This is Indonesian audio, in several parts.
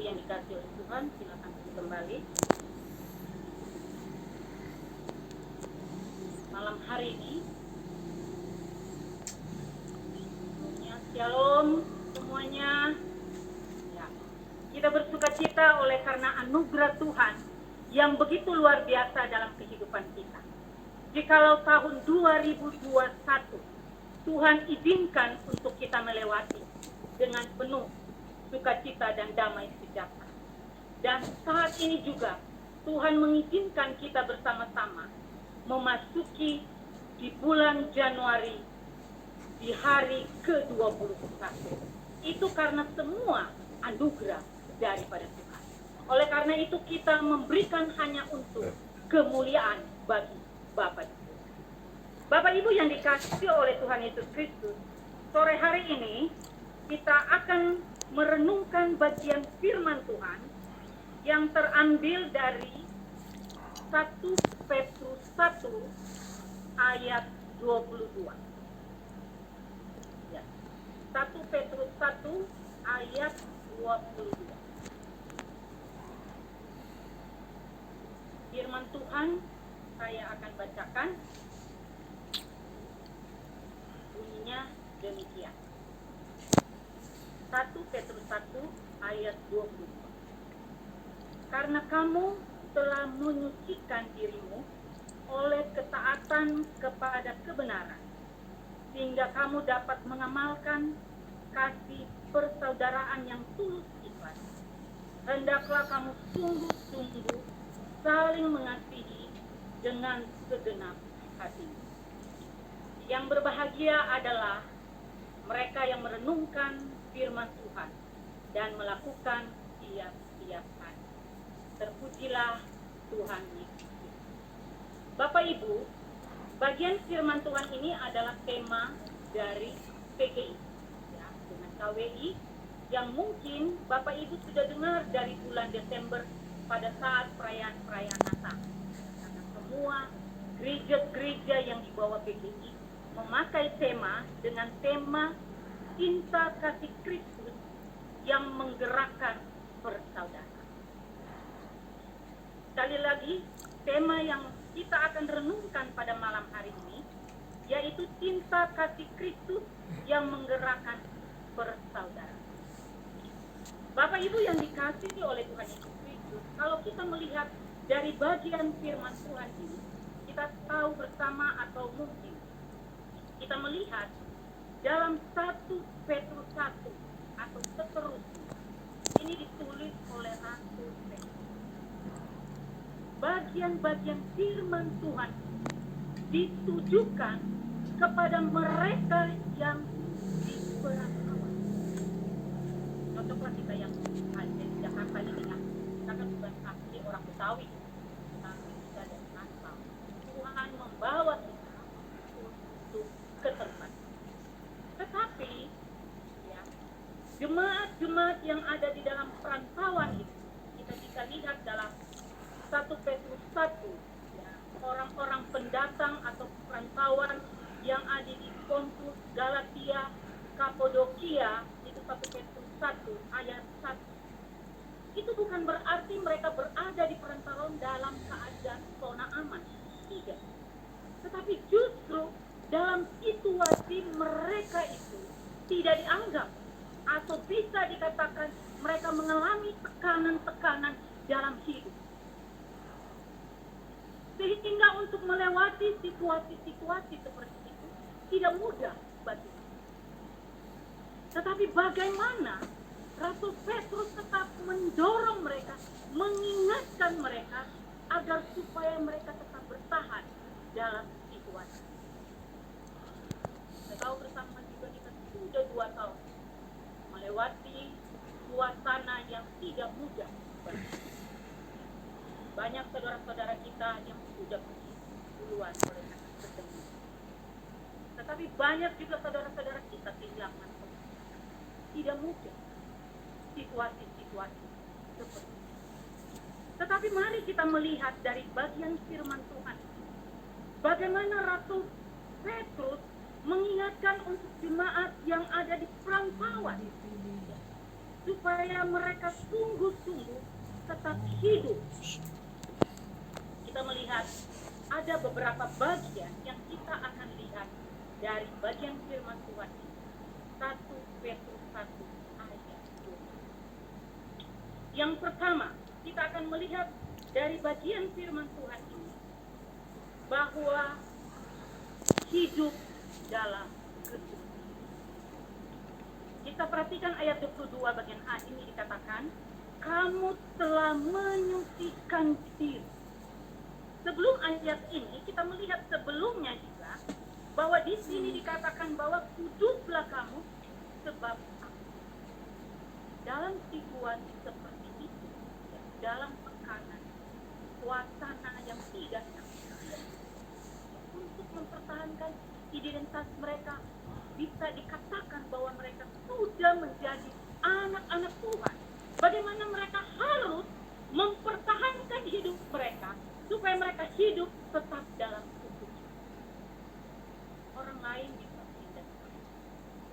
yang dikasihi oleh Tuhan, silakan kembali. Malam hari ini, shalom semuanya. Ya, kita bersuka cita oleh karena anugerah Tuhan yang begitu luar biasa dalam kehidupan kita. Jikalau tahun 2021 Tuhan izinkan untuk kita melewati dengan penuh sukacita dan damai sejahtera. Dan saat ini juga Tuhan mengizinkan kita bersama-sama memasuki di bulan Januari di hari ke-21. Itu karena semua anugerah daripada Tuhan. Oleh karena itu kita memberikan hanya untuk kemuliaan bagi Bapak Ibu. Bapak Ibu yang dikasihi oleh Tuhan Yesus Kristus, sore hari ini kita akan merenungkan bagian firman Tuhan yang terambil dari 1 Petrus 1 ayat 22. Ya. 1 Petrus 1 ayat 22. Firman Tuhan saya akan bacakan. Bunyinya demikian. 1 Petrus 1 ayat 22. Karena kamu telah menyucikan dirimu oleh ketaatan kepada kebenaran, sehingga kamu dapat mengamalkan kasih persaudaraan yang tulus ikhlas. Hendaklah kamu sungguh-sungguh saling mengasihi dengan segenap hati. Yang berbahagia adalah mereka yang merenungkan firman Tuhan dan melakukan tiap-tiap hari. Terpujilah Tuhan Yesus. Bapak Ibu, bagian firman Tuhan ini adalah tema dari PGI, ya, dengan KWI, yang mungkin Bapak Ibu sudah dengar dari bulan Desember pada saat perayaan Natal. Karena semua gereja-gereja yang di bawah PGI memakai tema dengan tema cinta kasih Kristus yang menggerakkan persaudaraan. Sekali lagi, tema yang kita akan renungkan pada malam hari ini yaitu cinta kasih Kristus yang menggerakkan persaudaraan. Bapak Ibu yang dikasihi oleh Tuhan Yesus Kristus, kalau kita melihat dari bagian firman Tuhan ini, kita tahu bersama atau mungkin kita melihat dalam 1 Petrus 1 atau seterusnya, ini ditulis oleh Rasul Petrus. Bagian-bagian firman Tuhan ditujukan kepada mereka yang di perantauan. Contohlah kita yang ada di Jakarta ini, ya, kita kan bukan asli orang Betawi, tapi kita dari asal. Tuhan membawa kita untuk ke tempat. Tetapi, ya, jemaat-jemaat yang ada di dalam perantauan itu, kita bisa lihat dalam 1 Petrus 1, ya, orang-orang pendatang atau perantauan yang ada di Pontus, Galatia, Kapadokia, itu 1 Petrus 1 ayat 1. Itu bukan berarti mereka berada di perantauan dalam keadaan zona aman. Tidak. Tetapi justru dalam situasi mereka itu tidak dianggap atau bisa dikatakan mereka mengalami tekanan-tekanan dalam hidup. Sehingga untuk melewati situasi-situasi seperti itu tidak mudah bagi mereka. Tetapi bagaimana Rasul Petrus tetap mendorong mereka, mengingatkan mereka agar supaya mereka tetap bertahan dalam situasi. Kita tahu bersama juga kita sudah 2 tahun melewati suasana yang tidak mudah bagi kita. Banyak saudara-saudara kita yang sudah pergi duluan oleh karena ketemu. Tetapi banyak juga saudara-saudara kita kehilangan. Tidak mudah situasi-situasi seperti ini. Tetapi mari kita melihat dari bagian firman Tuhan, bagaimana Rasul Petrus mengingatkan untuk jemaat yang ada di perantauan. supaya mereka sungguh-sungguh tetap hidup. Kita melihat ada beberapa bagian yang kita akan lihat dari bagian firman Tuhan ini. 1 Petrus 1 ayat 2. Yang pertama, kita akan melihat dari bagian firman Tuhan ini bahwa hidup dalam Kristus. Kita perhatikan ayat 22 bagian A ini dikatakan, kamu telah menyucikan diri. Sebelum ayat ini kita melihat sebelumnya juga bahwa di sini dikatakan bahwa kuduslah kamu sebab aku. Dalam situasi seperti itu, dalam tekanan, suasana yang tidak nyaman, untuk mempertahankan identitas mereka, bisa dikatakan bahwa mereka sudah menjadi anak-anak Tuhan. Bagaimana mereka harus mempertahankan hidup mereka supaya mereka hidup tetap dalam kudus. Orang lain bisa tidak.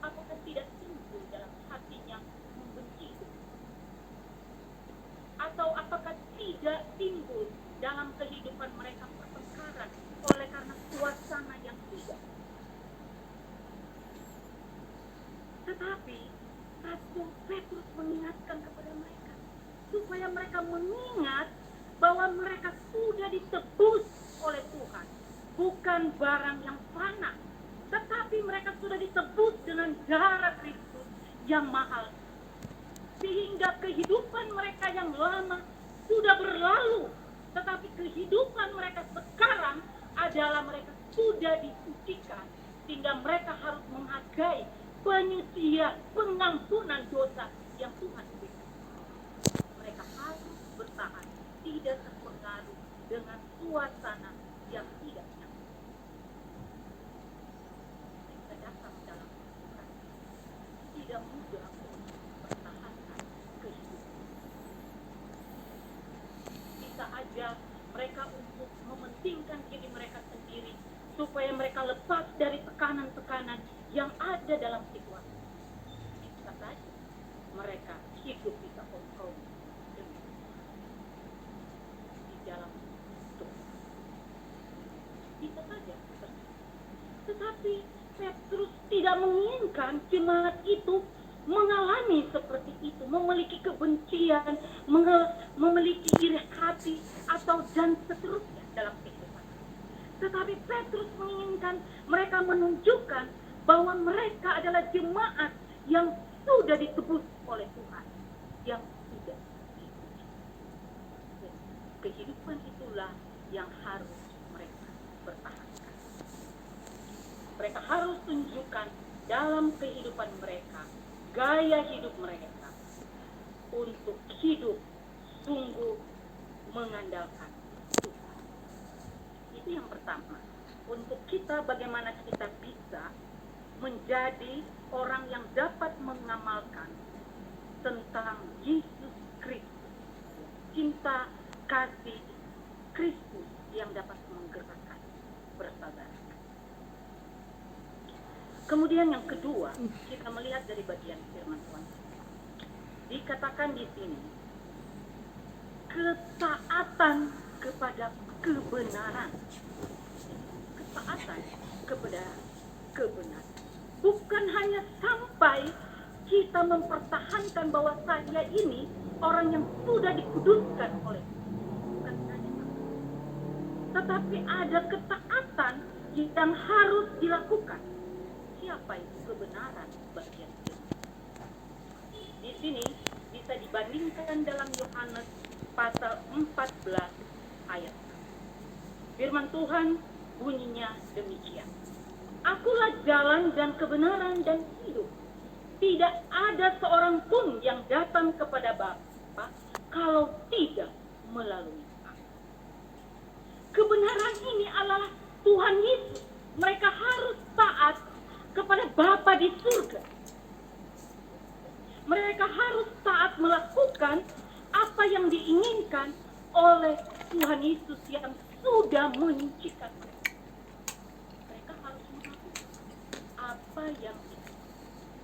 Apakah tidak timbul dalam hatinya membenci? Atau apakah tidak timbul dalam kehidupan mereka pertengkaran oleh karena suasana yang tidak? Tetapi Rasul Petrus mengingatkan kepada mereka supaya mereka mengingat bahwa mereka sudah ditebus oleh Tuhan, bukan barang yang fana, tetapi mereka sudah ditebus dengan darah Kristus yang mahal, sehingga kehidupan mereka yang lama sudah berlalu, tetapi kehidupan mereka sekarang adalah mereka sudah disucikan, sehingga mereka harus menghargai penyucian, pengampunan dosa yang Tuhan berikan. Mereka harus bertahan, tidak terpengaruh dengan suasana yang tidak nyaman. Mereka datang dalam Tuhan, tidak mudah untuk mempertahankan kehidupan. Bisa aja mereka untuk mementingkan diri mereka sendiri, supaya mereka lepas dari tekanan-tekanan yang ada dalam situasi. Bisa saja mereka hidup bisa kompromi di dalam Tuhan. Bisa saja. Tetapi Petrus tidak menginginkan jemaat itu mengalami seperti itu, memiliki kebencian, memiliki iri hati, atau dan seterusnya dalam kehidupan. Tetapi Petrus menginginkan mereka menunjukkan bahwa mereka adalah jemaat yang sudah ditebus oleh Tuhan, yang sudah diuji. Kehidupan itulah yang harus mereka pertahankan. Mereka harus tunjukkan dalam kehidupan mereka, gaya hidup mereka, untuk hidup sungguh mengandalkan Tuhan. Itu yang pertama. Untuk kita, bagaimana kita bisa menjadi orang yang dapat mengamalkan tentang Yesus Kristus, cinta kasih Kristus yang dapat menggerakkan bersaudara. Kemudian yang kedua, kita melihat dari bagian firman Tuhan. Dikatakan di sini, ketaatan kepada kebenaran. Ketaatan kepada kebenaran. Bukan hanya sampai kita mempertahankan bahwa saya ini orang yang sudah dikuduskan oleh Tuhan. Bukan hanya itu. Tetapi ada ketaatan yang harus dilakukan. Siapa itu kebenaran bagian ini? Di sini bisa dibandingkan dalam Yohanes pasal 14 ayat. Firman Tuhan bunyinya demikian. Akulah jalan dan kebenaran dan hidup. Tidak ada seorang pun yang datang kepada Bapa kalau tidak melalui aku. Kebenaran ini adalah Tuhan Yesus. Mereka harus taat kepada Bapa di surga. Mereka harus taat melakukan apa yang diinginkan oleh Tuhan Yesus yang sudah menyucikan mereka. Mereka harus melakukan apa yang diinginkan.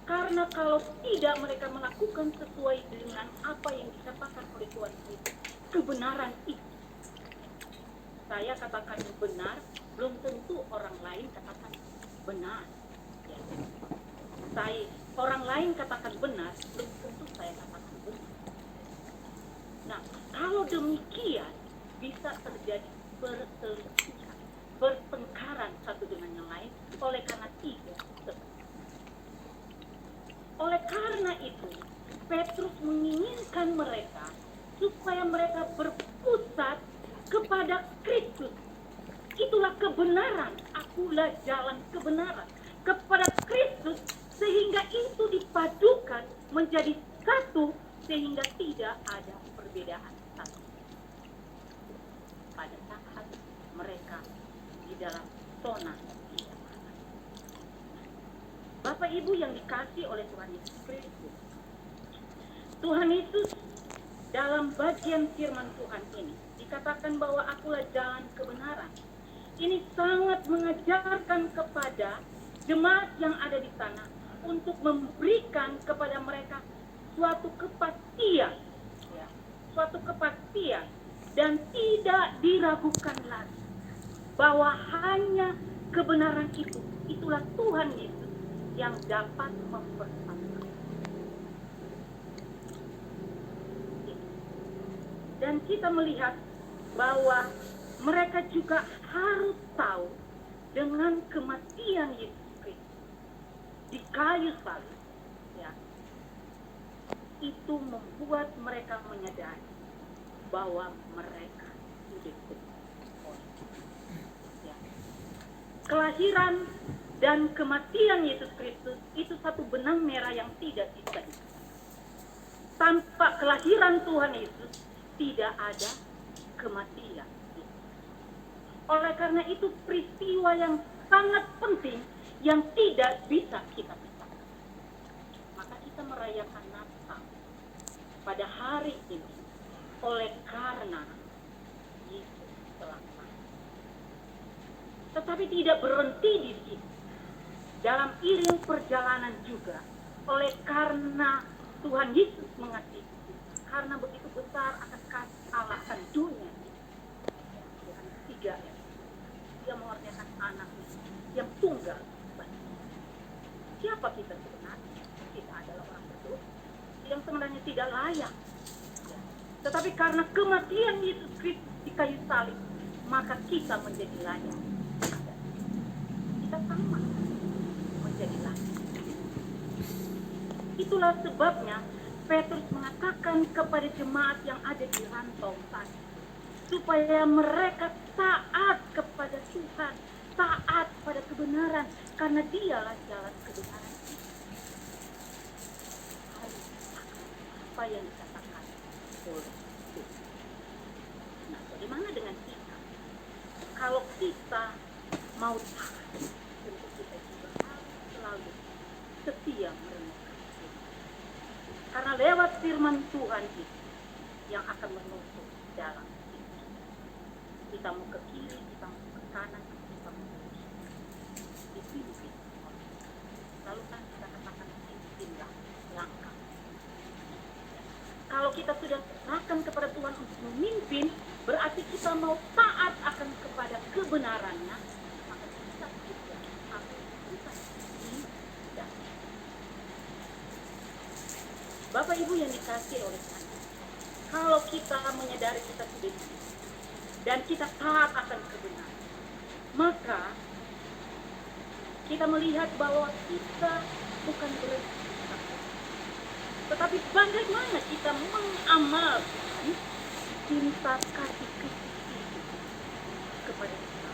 Karena kalau tidak mereka melakukan sesuai dengan apa yang dikatakan oleh Tuhan Yesus, kebenaran itu. Saya katakan benar, belum tentu orang lain katakan benar. Ya. Orang lain katakan benar, belum tentu saya katakan benar. Nah, kalau demikian bisa terjadi perselisihan, pertengkaran satu dengan yang lain oleh karena tidak. Oleh karena itu, Petrus menginginkan mereka supaya mereka berpusat kepada Kristus. Itulah kebenaran, akulah jalan kebenaran. Kepada Kristus, sehingga itu dipadukan menjadi satu, sehingga tidak ada perbedaan satu. Pada saat mereka di dalam zona kenyamanan. Bapak Ibu yang dikasihi oleh Tuhan Yesus Kristus, Tuhan Yesus dalam bagian firman Tuhan ini dikatakan bahwa akulah jalan kebenaran. Ini sangat mengajarkan kepada jemaat yang ada di sana untuk memberikan kepada mereka suatu kepastian, ya, suatu kepastian dan tidak diragukan lagi bahwa hanya kebenaran itu, itulah Tuhan Yesus yang dapat mempersatukan. Dan kita melihat bahwa mereka juga harus tahu dengan kematian Yesus Kristus di kayu salib, ya, itu membuat mereka menyadari bahwa mereka hidup oleh ya. Kelahiran dan kematian Yesus Kristus itu satu benang merah yang tidak bisa dipisahkan. Tanpa kelahiran Tuhan Yesus tidak ada kematian. Oleh karena itu peristiwa yang sangat penting yang tidak bisa kita pisahkan. Maka kita merayakan Natal pada hari ini oleh karena Yesus telah mati. Tetapi tidak berhenti di situ. Dalam iring perjalanan juga oleh karena Tuhan Yesus mengasihi, karena begitu besar akan kasih Allah akan dunia. Tuhan ketiga ya. Dia mengerjakan anaknya yang tunggal. Siapa kita sebenarnya? Kita adalah orang berdosa yang sebenarnya tidak layak. Ya. Tetapi karena kematian Yesus Kristus di kayu salib, maka kita menjadi layak. Kita sama menjadi layak. Itulah sebabnya Petrus mengatakan kepada jemaat yang ada di rantau tadi, supaya mereka taat kepada Tuhan, taat pada kebenaran, karena Dialah jalan kebenaran itu. Apa yang dikatakan oleh Tuhan. Nah, bagaimana dengan kita? Kalau kita mau taat, tentu kita juga harus selalu setia merenungkan Tuhan. Karena lewat firman Tuhan itu yang akan menuntut dalam kita mau ke kiri, kita mau ke kanan, kita mau ke kiri. Dipimpin. Lalu kan kita katakan pimpinlah langkah. Kalau kita sudah serahkan kepada Tuhan untuk memimpin, berarti kita mau taat akan kepada kebenarannya, maka kita juga harus kita tidak. Bapak Ibu yang dikasihi oleh Tuhan, kalau kita menyadari kita sudah dan kita taat akan kebenaran, maka kita melihat bahwa kita bukan berhenti, tetapi bagaimana kita mengamalkan cinta kasih Kristus itu kepada kita,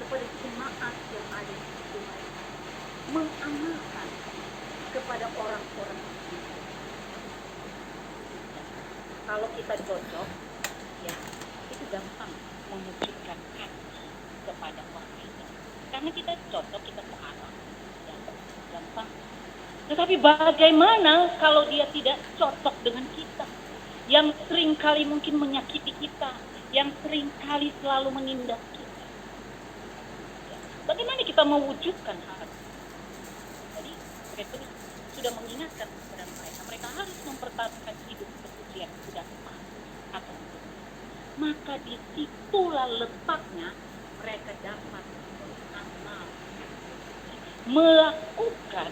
kepada jemaat yang ada di rumah, mengamalkan kepada orang-orang. Kalau kita cocok, ya, itu gampang mewujudkan hati kepada orang lain. Karena kita cocok, kita searah, ya, gampang. Tetapi bagaimana kalau dia tidak cocok dengan kita? Yang seringkali mungkin menyakiti kita, yang seringkali selalu menindas kita. Ya, bagaimana kita mewujudkan hati? Petrus sudah mengingatkan kepada mereka, mereka harus mempertahankan hidup kesucian sudah atau hidup. Maka disitulah letaknya mereka dapat mengamal, melakukan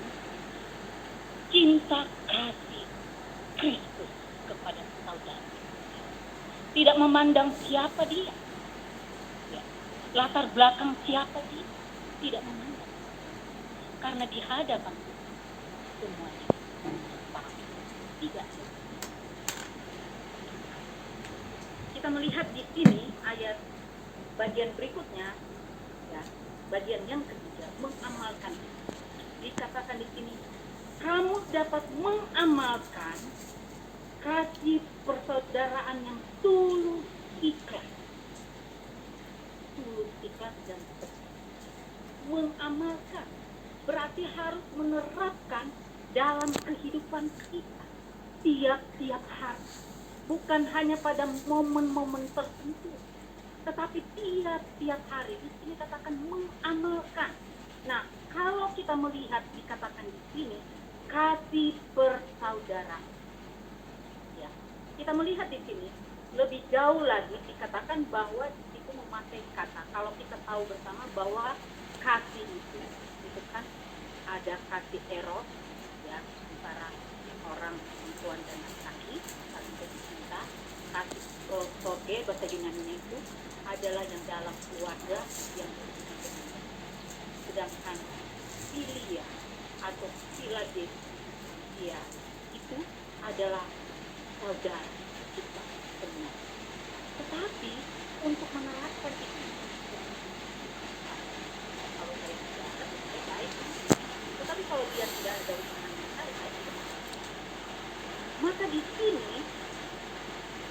cinta kasih Kristus kepada saudara. Tidak memandang siapa dia, ya, latar belakang siapa dia, tidak memandang. Karena di hadapan semuanya sama. Tidak. Kita melihat di sini ayat bagian berikutnya, ya, bagian yang ketiga, mengamalkan. Dikatakan di sini, kamu dapat mengamalkan kasih persaudaraan yang tulus ikhlas. Tulus ikhlas dan setia. Mengamalkan berarti harus menerapkan dalam kehidupan kita tiap-tiap hari. Bukan hanya pada momen-momen tertentu, tetapi tiap-tiap hari. Di sini katakan mengamalkan. Nah, kalau kita melihat dikatakan di sini kasih persaudaraan. Ya, kita melihat di sini lebih jauh lagi dikatakan bahwa di situ memakai kata. Kalau kita tahu bersama bahwa kasih itu kan ada kasih eros, ya, antara orang perempuan dan laki-laki, saling jatuh cinta. Kasih soge bahasa Yunani itu adalah yang dalam keluarga yang bersama. Sedangkan filia atau philadelphia itu adalah saudara kita semua. Tetapi untuk menerapkan itu, kalau saya tidak ada, saya baik. Tetapi kalau dia tidak ada hubungan dengan saya tidak. Maka di sini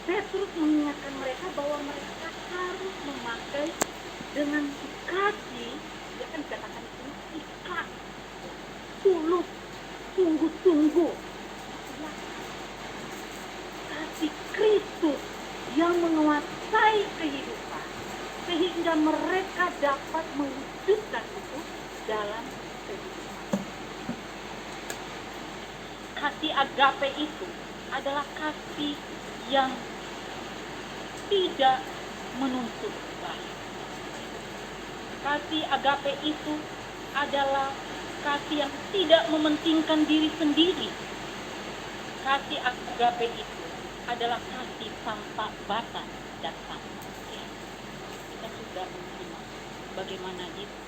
Petrus mengingatkan mereka bahwa mereka harus memakai dengan kasih, ya kan dikatakan di sini ikhlas, tulus, sungguh-sungguh. Kasih Kristus yang menguasai kehidupan sehingga mereka dapat mewujudkan itu dalam kehidupan. Kasih agape itu adalah kasih yang tidak menuntut balas. Kasih agape itu adalah kasih yang tidak mementingkan diri sendiri. Kasih agape itu adalah kasih tanpa batas dan tanpa usia. Kita sudah mengenal bagaimana Yesus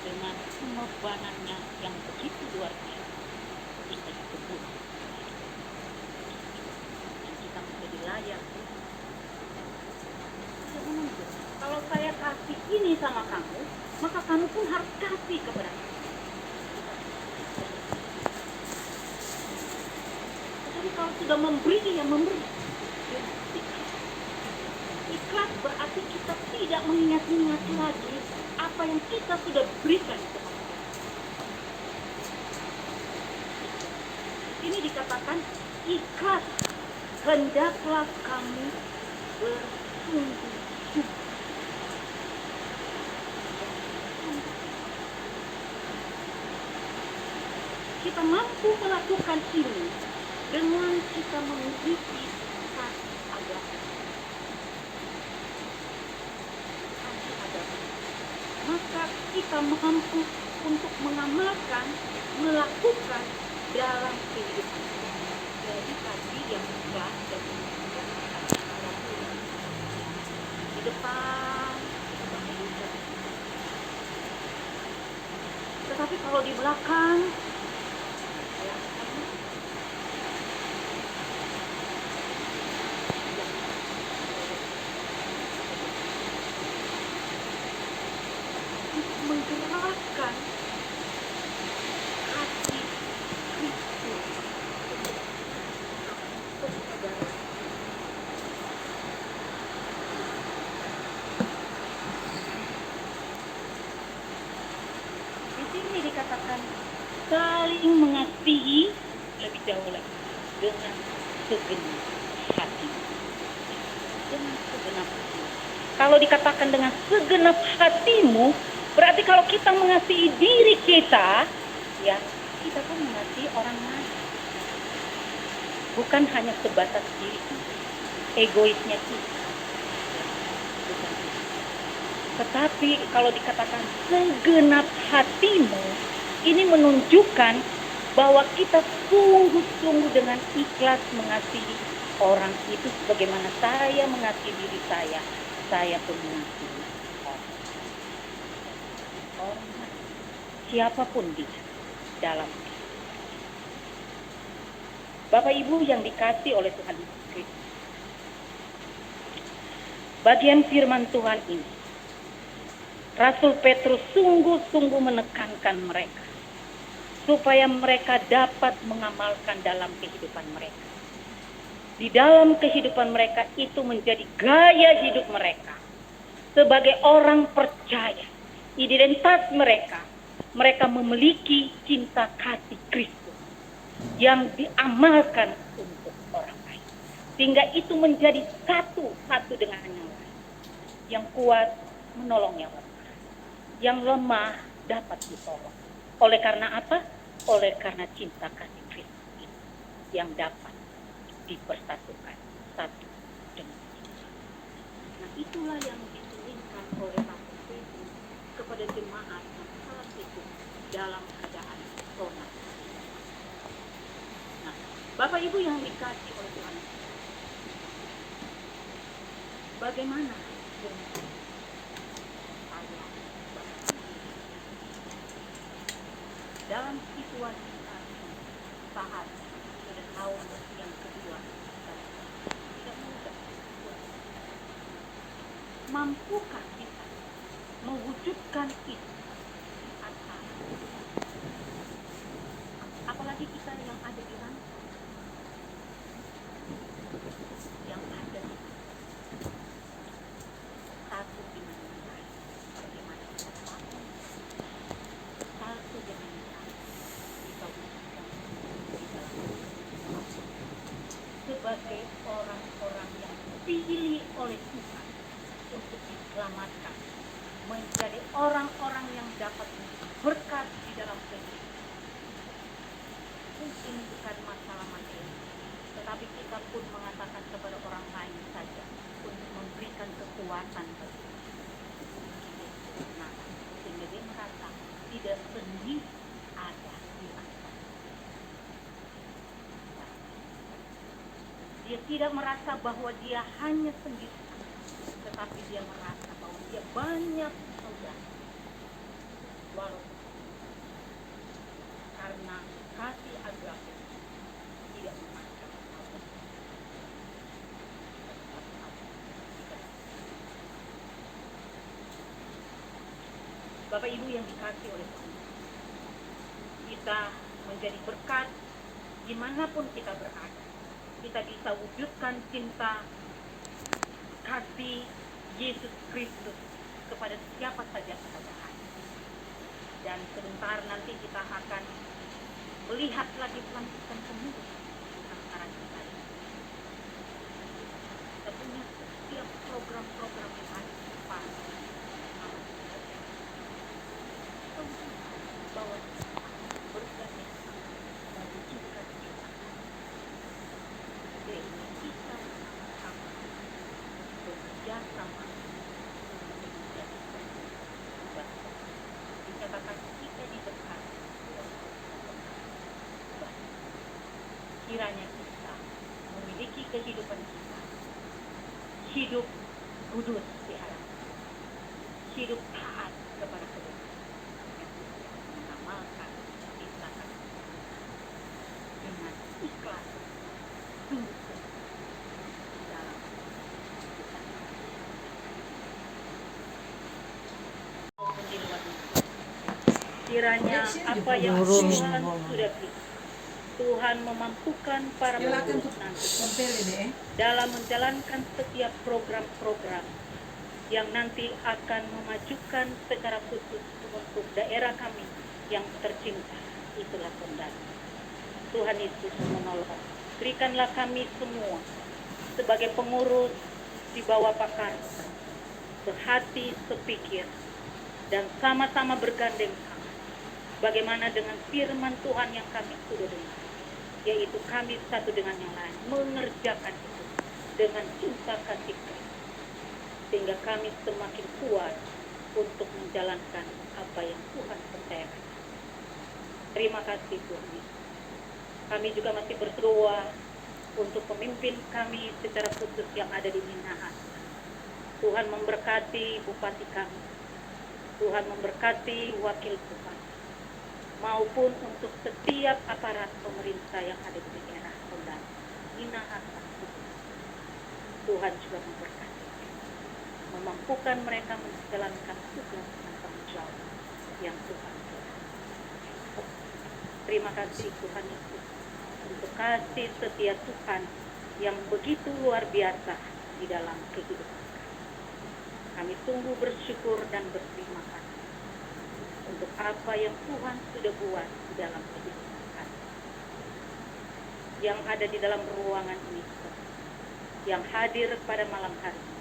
dengan pengorbanannya yang begitu luar biasa kita disebut dan kita menjadi layak. Kalau saya kasih ini sama kamu, maka kamu pun harus kasih kepada saya. Tetapi kalau sudah memberi, ya memberi. Ikhlas berarti kita tidak mengingat-ingat lagi apa yang kita sudah berikan kepada Allah. Ini dikatakan ikhlas, hendaklah kamu bersungguh-sungguh. Kita mampu melakukan ini dengan kita memiliki kasih agama. Maka kita mampu untuk mengamalkan, melakukan dalam kehidupan. Jadi kasih yang ikhlas dan di depan, tetapi kalau di belakang, menggerakkan hati Kristus untuk saudara. Di sini dikatakan saling mengasihi lebih jauh lagi dengan segenap hati. Dengan segenap hati. Kalau dikatakan dengan segenap hatimu, Berarti kalau kita mengasihi diri kita, ya, kita pun mengasihi orang lain. Bukan hanya sebatas diri kita, egoisnya kita. Bukan. Tetapi kalau dikatakan segenap hatimu, ini menunjukkan bahwa kita sungguh-sungguh dengan ikhlas mengasihi orang itu sebagaimana saya mengasihi diri saya pun mengasihi orang lain. Siapapun dia dalam Bapak Ibu yang dikasihi oleh Tuhan Yesus Kristus. Bagian firman Tuhan ini, Rasul Petrus sungguh-sungguh menekankan mereka supaya mereka dapat mengamalkan dalam kehidupan mereka. Di dalam kehidupan mereka itu menjadi gaya hidup mereka. Sebagai orang percaya, identitas mereka memiliki cinta kasih Kristus yang diamalkan untuk orang lain. Sehingga itu menjadi satu dengan yang lain. Yang kuat menolong yang lemah. Yang lemah dapat ditolong. Oleh karena apa? Oleh karena cinta kasih Kristus itu yang dapat dipersatukan satu dengan kita. Nah, itulah yang diinginkan oleh Rasul Petrus kepada jemaat yang saat itu dalam keadaan zona. Nah, Bapak Ibu yang dikasihi oleh Tuhan, bagaimana dalam situasi saat pada tahun yang kedua tidak mudah. Mampukah kita mewujudkan itu? Apalagi kita yang ada di rantau, yang ada di satu dengan yang lain, bagaimana kita bangun satu dengan yang lain kita wujudkan di dalam sebagai orang-orang yang dipilih oleh Tuhan untuk diselamatkan, menjadi orang-orang yang dapat berkat di dalam kehidupan. Mungkin bukan masalah materi, tetapi kita pun mengatakan kepada orang lain saja untuk memberikan kekuatan bagi nah, sehingga dia merasa tidak sendiri ada di atas. Dia tidak merasa bahwa dia hanya sendiri, tetapi dia merasa bahwa dia banyak saudara. Walaupun karena kasih agape tidak memandang apa. Bapak Ibu yang dikasihi oleh Tuhan, kita menjadi berkat dimanapun kita berada. Kita bisa wujudkan cinta kasih Yesus Kristus kepada siapa saja kita berada. Dan sebentar nanti kita akan melihat lagi pelantikan pemuda antara kita. Kita punya setiap program-program yang ada di depan. Bahwa bergaya mewujudkan kita. Jadi kita sama bekerja sama dikatakan kita diberkati. Kiranya kita memiliki kehidupan kita, hidup kudus di hadapan, hidup taat kepada Tuhan, mengamalkan kita dengan ikhlas, sungguh dalam kiranya apa yang Tuhan sudah beri, Tuhan memampukan para pengurus nanti dalam menjalankan setiap program-program yang nanti akan memajukan secara khusus untuk daerah kami yang tercinta. Itulah Kendari. Tuhan Yesus menolong. Berikanlah kami semua sebagai pengurus di bawah pakar, sehati, sepikir, dan sama-sama bergandeng tangan. Bagaimana dengan firman Tuhan yang kami sudah dengar, yaitu kami satu dengan yang lain mengerjakan itu dengan cinta kasih Kristus, sehingga kami semakin kuat untuk menjalankan apa yang Tuhan percayakan. Terima kasih Tuhan. Kami juga masih berdoa untuk pemimpin kami secara khusus yang ada di Minahasa. Tuhan memberkati bupati kami, Tuhan memberkati wakil bupati, maupun untuk setiap aparat pemerintah yang ada di daerah Kendal, Minahasa. Tuhan juga memberkati, memampukan mereka menjalankan tugas dan tanggung jawab yang Tuhan berikan. Terima kasih Tuhan Yesus untuk kasih setia Tuhan yang begitu luar biasa di dalam kehidupan kami. Kami sungguh bersyukur dan berterima kasih untuk apa yang Tuhan sudah buat di dalam kehidupan kami. Yang ada di dalam ruangan ini, yang hadir pada malam hari ini,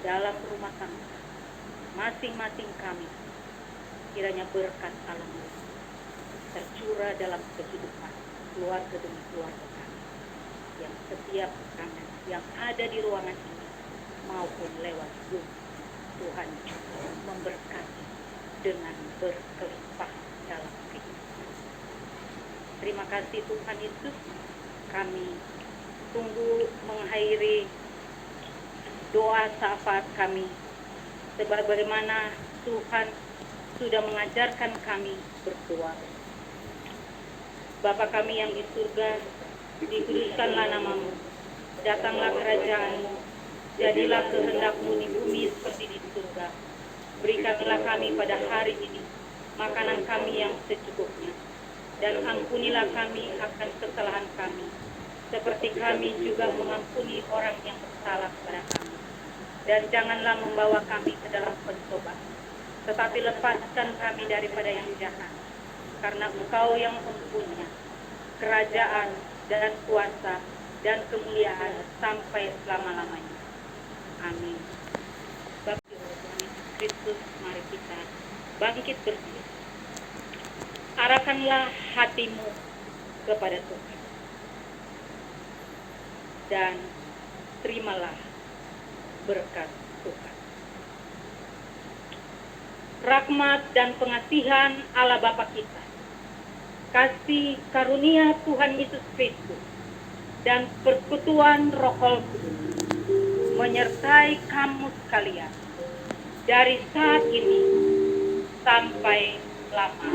dalam rumah tangga masing-masing kami, kiranya berkat Allah tercurah dalam kehidupan keluarga demi keluarga kami, yang setiap kami yang ada di ruangan ini maupun lewat Zoom. Tuhan memberkati dengan berkelimpahan dalam kehidupan. Terima kasih Tuhan Yesus. Kami tunggu mengakhiri doa syafaat kami, sebagaimana Tuhan sudah mengajarkan kami berdoa. Bapa kami yang di surga, dikuduskanlah namamu, datanglah kerajaanmu, jadilah kehendak-mu di bumi seperti di surga. Berikanlah kami pada hari ini makanan kami yang secukupnya, dan ampunilah kami akan kesalahan kami, seperti kami juga mengampuni orang yang bersalah kepada kami. Dan janganlah membawa kami ke dalam pencobaan, tetapi lepaskan kami daripada yang jahat. Karena Engkau yang mempunyai kerajaan dan kuasa dan kemuliaan sampai selama-lamanya. Amin. Bapa Tuhan Yesus Kristus, mari kita bangkit berdiri. Arahkanlah hatimu kepada Tuhan dan terimalah berkat Tuhan. Rahmat dan pengasihan Allah Bapa kita, kasih karunia Tuhan Yesus Kristus, dan persekutuan Roh Kudus menyertai kamu sekalian dari saat ini sampai lama.